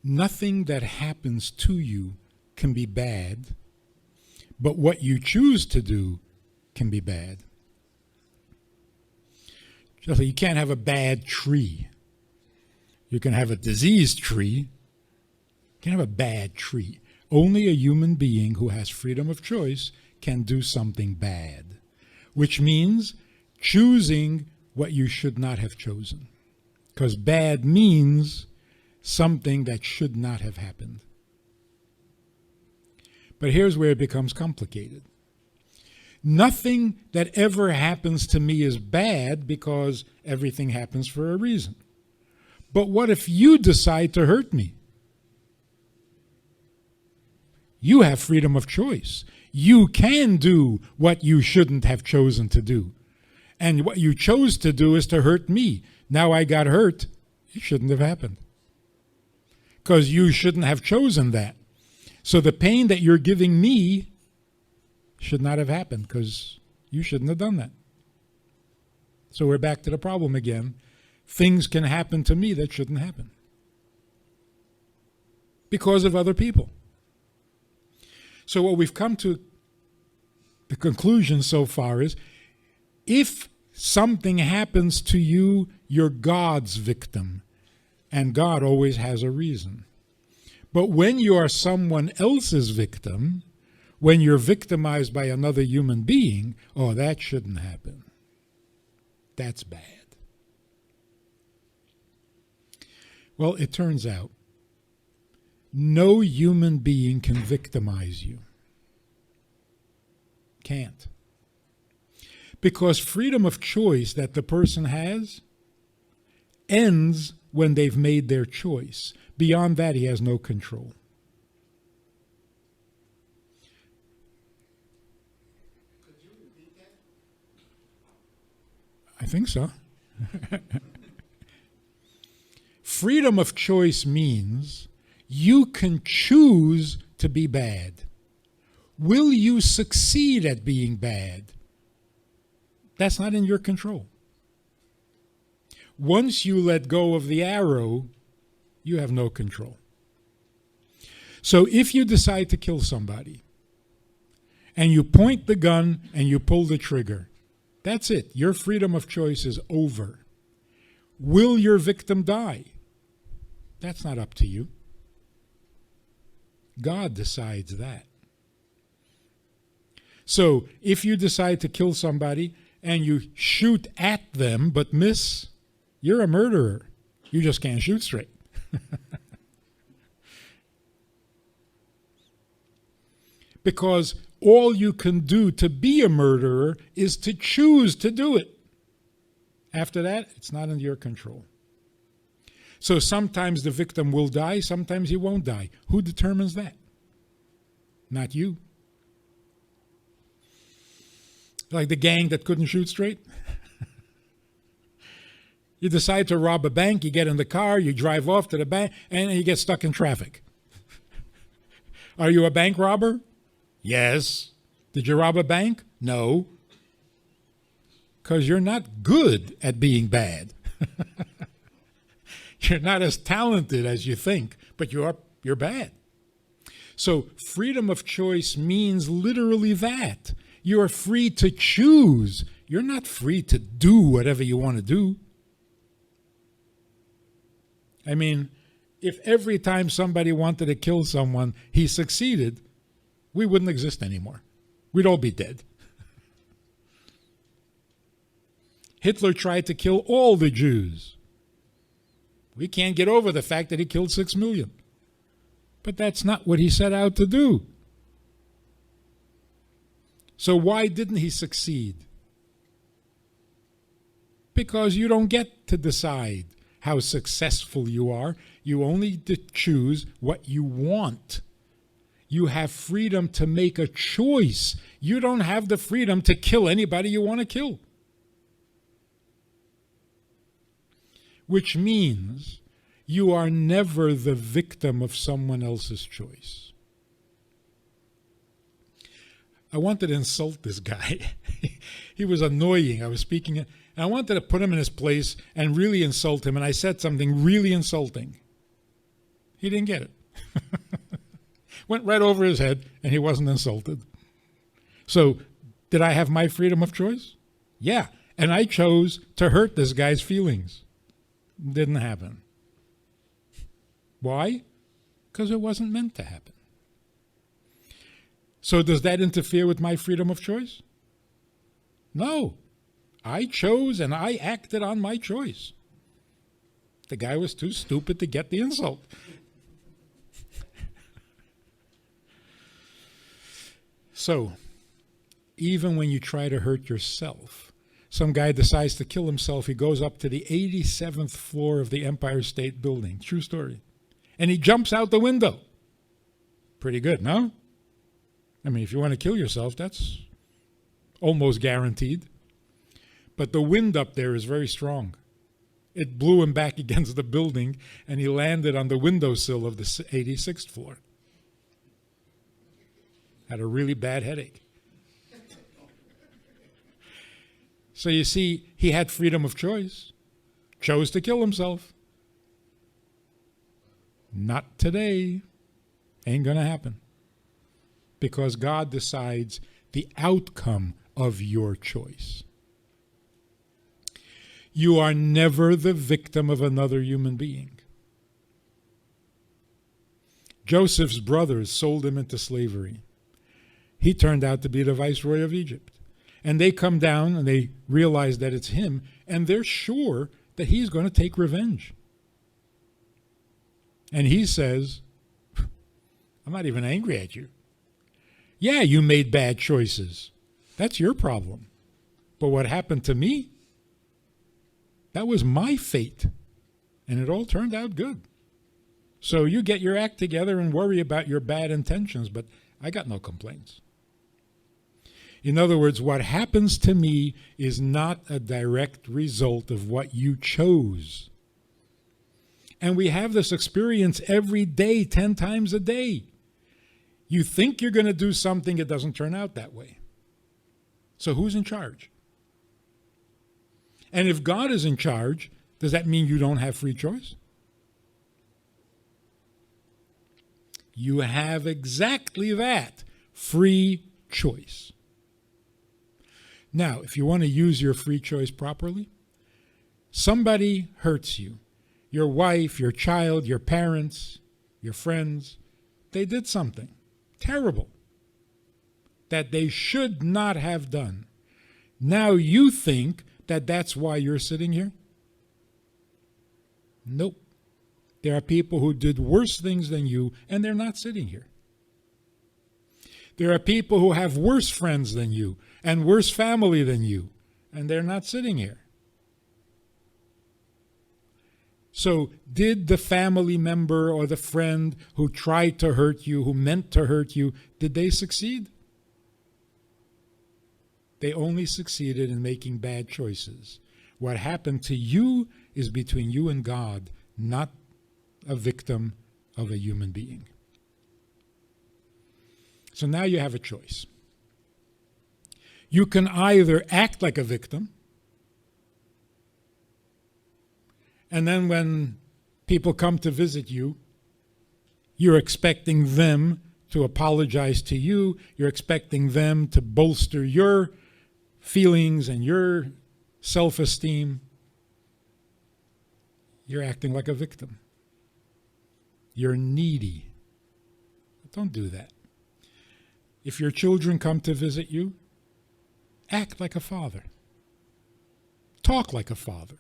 Nothing that happens to you can be bad, but what you choose to do can be bad. Just like you can't have a bad tree. You can have a diseased tree. You can't have a bad tree. Only a human being who has freedom of choice can do something bad, which means choosing what you should not have chosen. Because bad means something that should not have happened. But here's where it becomes complicated. Nothing that ever happens to me is bad because everything happens for a reason. But what if you decide to hurt me? You have freedom of choice. You can do what you shouldn't have chosen to do. And what you chose to do is to hurt me. Now I got hurt. It shouldn't have happened. Because you shouldn't have chosen that. So the pain that you're giving me should not have happened because you shouldn't have done that. So we're back to the problem again. Things can happen to me that shouldn't happen because of other people. So what we've come to the conclusion so far is, if something happens to you, you're God's victim, and God always has a reason. But when you are someone else's victim, when you're victimized by another human being, oh, that shouldn't happen. That's bad. Well, it turns out no human being can victimize you. Can't. Because freedom of choice that the person has ends when they've made their choice. Beyond that, he has no control. Could you repeat that? I think so. Freedom of choice means you can choose to be bad. Will you succeed at being bad? That's not in your control. Once you let go of the arrow, you have no control. So if you decide to kill somebody, and you point the gun and you pull the trigger, that's it. Your freedom of choice is over. Will your victim die? That's not up to you. God decides that. So if you decide to kill somebody and you shoot at them but miss, you're a murderer. You just can't shoot straight. Because all you can do to be a murderer is to choose to do it. After that, it's not in your control. So sometimes the victim will die, sometimes he won't die. Who determines that? Not you. Like the gang that couldn't shoot straight. You decide to rob a bank, you get in the car, you drive off to the bank, and you get stuck in traffic. Are you a bank robber? Yes. Did you rob a bank? No. Because you're not good at being bad. You're not as talented as you think, but you're bad. So freedom of choice means literally that. You're free to choose. You're not free to do whatever you want to do. I mean, if every time somebody wanted to kill someone, he succeeded, we wouldn't exist anymore. We'd all be dead. Hitler tried to kill all the Jews. We can't get over the fact that he killed 6 million. But that's not what he set out to do. So why didn't he succeed? Because you don't get to decide how successful you are. You only choose what you want. You have freedom to make a choice. You don't have the freedom to kill anybody you want to kill. Which means you are never the victim of someone else's choice. I wanted to insult this guy. He was annoying. I was speaking, and I wanted to put him in his place and really insult him, and I said something really insulting. He didn't get it. Went right over his head, and he wasn't insulted. So, did I have my freedom of choice? Yeah. And I chose to hurt this guy's feelings. Didn't happen. Why? Because it wasn't meant to happen. So does that interfere with my freedom of choice? No. I chose and I acted on my choice. The guy was too stupid to get the insult. So, even when you try to hurt yourself, some guy decides to kill himself. He goes up to the 87th floor of the Empire State Building. True story. And he jumps out the window. Pretty good, no? I mean, if you want to kill yourself, that's almost guaranteed. But the wind up there is very strong. It blew him back against the building, and he landed on the windowsill of the 86th floor. Had a really bad headache. So you see, he had freedom of choice. Chose to kill himself. Not today. Ain't going to happen. Because God decides the outcome of your choice. You are never the victim of another human being. Joseph's brothers sold him into slavery. He turned out to be the viceroy of Egypt. And they come down and they realize that it's him, and they're sure that he's going to take revenge. And he says, I'm not even angry at you. Yeah, you made bad choices. That's your problem. But what happened to me, that was my fate. And it all turned out good. So you get your act together and worry about your bad intentions, but I got no complaints. In other words, what happens to me is not a direct result of what you chose. And we have this experience every day, 10 times a day. You think you're going to do something, it doesn't turn out that way. So who's in charge? And if God is in charge, does that mean you don't have free choice? You have exactly that, free choice. Now, if you want to use your free choice properly, somebody hurts you. Your wife, your child, your parents, your friends, they did something terrible that they should not have done. Now you think that that's why you're sitting here? Nope. There are people who did worse things than you, and they're not sitting here. There are people who have worse friends than you and worse family than you, and they're not sitting here. So did the family member or the friend who tried to hurt you, who meant to hurt you, did they succeed? They only succeeded in making bad choices. What happened to you is between you and God, not a victim of a human being. So now you have a choice. You can either act like a victim, and then when people come to visit you, you're expecting them to apologize to you, you're expecting them to bolster your feelings and your self-esteem. You're acting like a victim. You're needy. Don't do that. If your children come to visit you, act like a father. Talk like a father.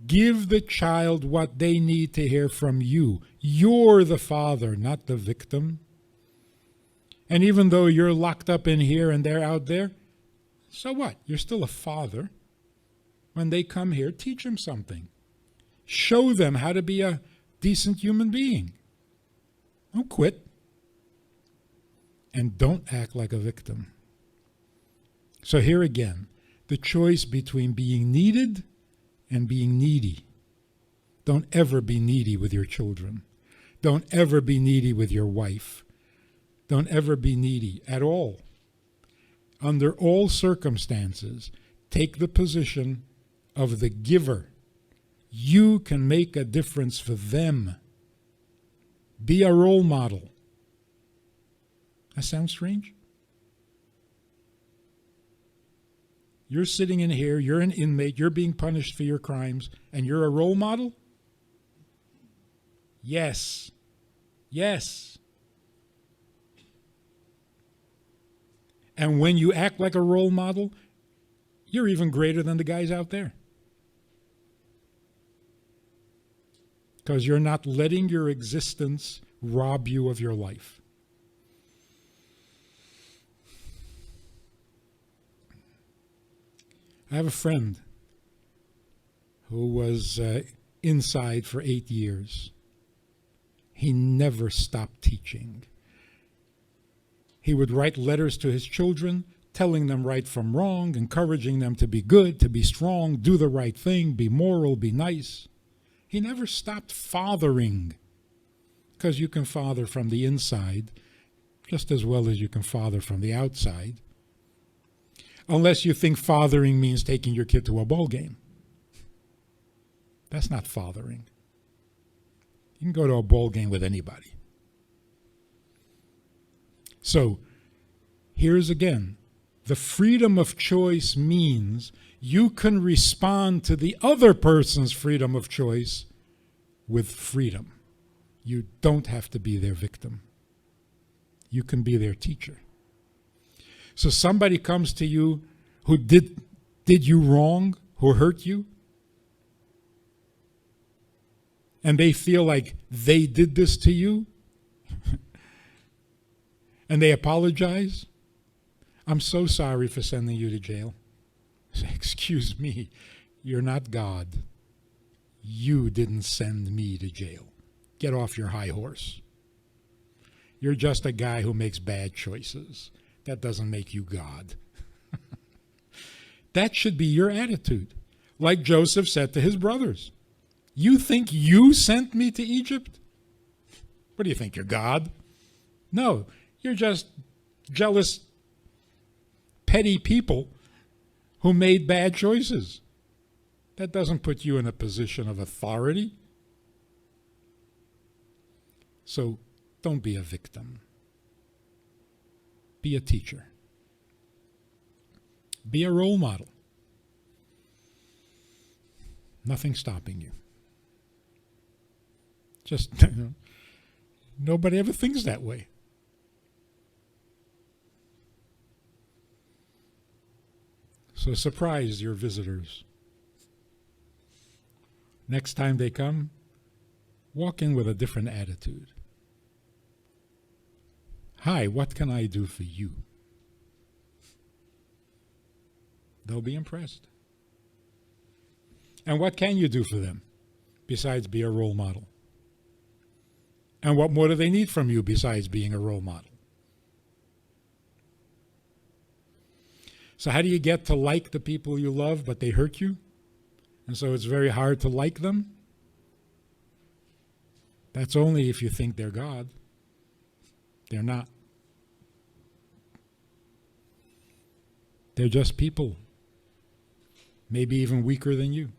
Give the child what they need to hear from you. You're the father, not the victim. And even though you're locked up in here and they're out there, so what? You're still a father. When they come here, teach them something. Show them how to be a decent human being. Don't quit. And don't act like a victim. So here again, the choice between being needed and being needy. Don't ever be needy with your children. Don't ever be needy with your wife. Don't ever be needy at all. Under all circumstances, take the position of the giver. You can make a difference for them, Be a role model. That sounds strange? You're sitting in here, you're an inmate, you're being punished for your crimes, and you're a role model? Yes. Yes. And when you act like a role model, you're even greater than the guys out there. Because you're not letting your existence rob you of your life. I have a friend who was inside for 8 years. He never stopped teaching. He would write letters to his children, telling them right from wrong, encouraging them to be good, to be strong, do the right thing, be moral, be nice. He never stopped fathering, because you can father from the inside just as well as you can father from the outside. Unless you think fathering means taking your kid to a ball game. That's not fathering. You can go to a ball game with anybody. So, here's again, the freedom of choice means you can respond to the other person's freedom of choice with freedom. You don't have to be their victim. You can be their teacher. So somebody comes to you who did you wrong, who hurt you, and they feel like they did this to you, and they apologize. I'm so sorry for sending you to jail. Say, excuse me, you're not God. You didn't send me to jail. Get off your high horse. You're just a guy who makes bad choices. That doesn't make you God. That should be your attitude. Like Joseph said to his brothers, you think you sent me to Egypt? What do you think, you're God? No, you're just jealous, petty people who made bad choices. That doesn't put you in a position of authority. So don't be a victim. Be a teacher. Be a role model. Nothing stopping you. Just, nobody ever thinks that way. So surprise your visitors. Next time they come, walk in with a different attitude. Hi, what can I do for you? They'll be impressed. And what can you do for them besides be a role model? And what more do they need from you besides being a role model? So how do you get to like the people you love, but they hurt you? And so it's very hard to like them? That's only if you think they're God. They're not. They're just people, maybe even weaker than you.